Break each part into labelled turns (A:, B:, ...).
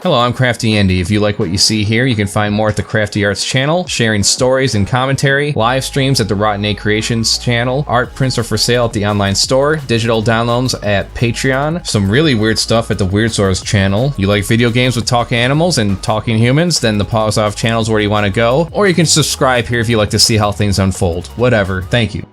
A: Hello, I'm Crafty Andy. If you like what you see here, you can find more at the Crafty Arts channel, sharing stories and commentary, live streams at the Rotten 8 Creations channel, art prints are for sale at the online store, digital downloads at Patreon, some really weird stuff at the Weird Source channel. You like video games with talking animals and talking humans? Then the Pause Off channel is where you want to go, or you can subscribe here if you like to see how things unfold. Whatever. Thank you.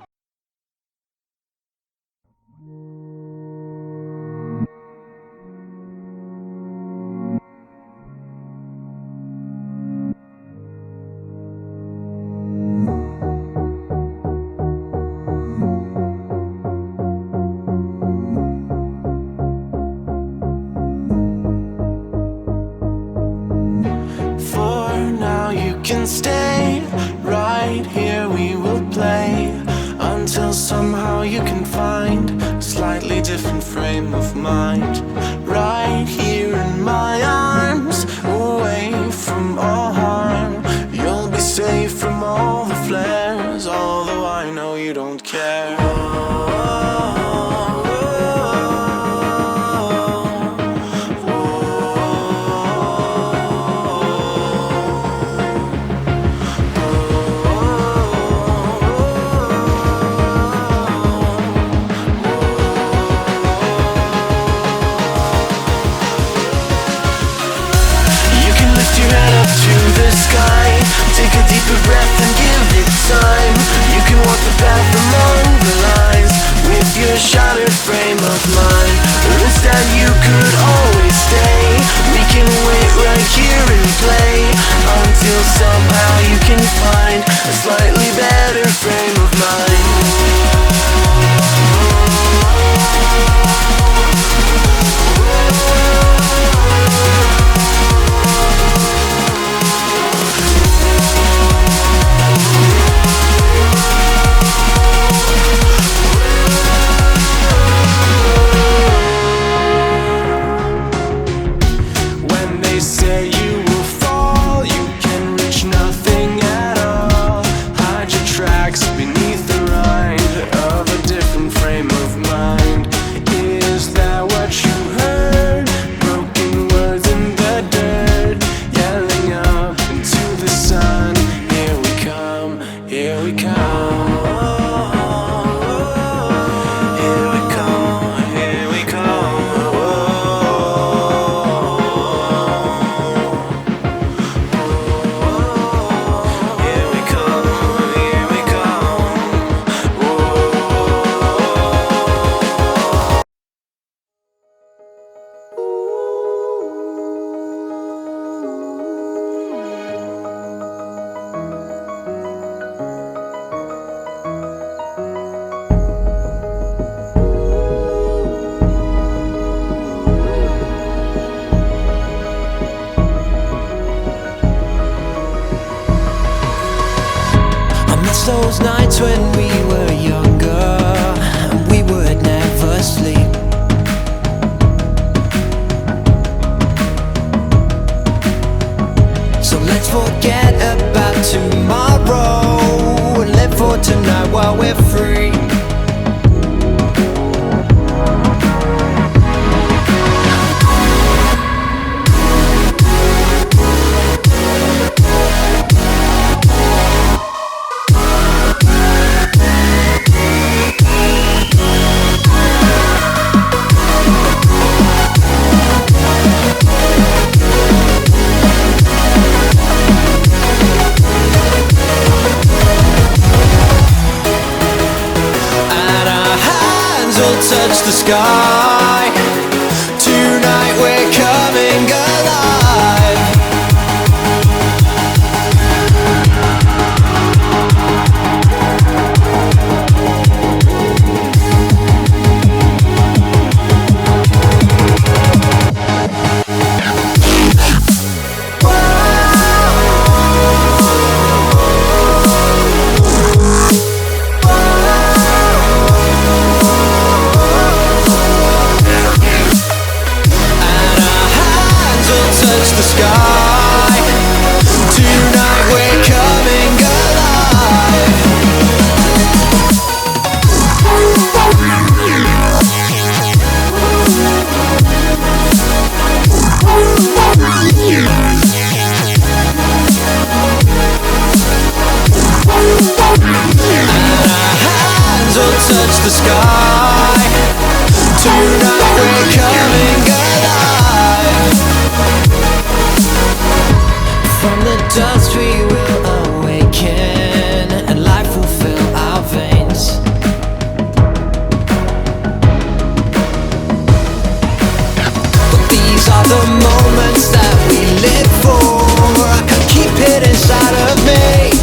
B: Can stay right here, we will play until somehow you can find a slightly different frame of mind. Right here in my arms, away from all harm, you'll be safe from all the flares, although I know you don't care. Take a deeper breath and give it time. You can walk the path among the lines with your shattered frame of mind. Or instead you could always stay. We can wait right here and play until somehow you can find a slightly better frame of mind.
C: Those nights when we were younger and we would never sleep. So let's forget about tomorrow and live for tonight while we're free. Touch the sky. Tonight we're coming alive.
B: alive.
C: moments that we live for. I can't keep it inside of me.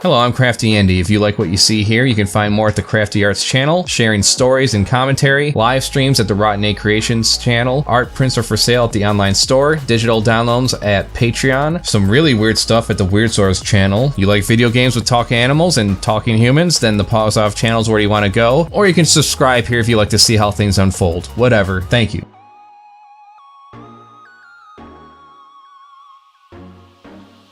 A: Hello, I'm Crafty Andy. If you like what you see here, you can find more at the Crafty Arts channel, sharing stories and commentary, live streams at the Rotten A Creations channel, art prints are for sale at the online store, digital downloads at Patreon, some really weird stuff at the Weird Source channel. You like video games with talking animals and talking humans? Then the Pause Off channel is where you want to go. Or you can subscribe here if you like to see how things unfold. Whatever. Thank you.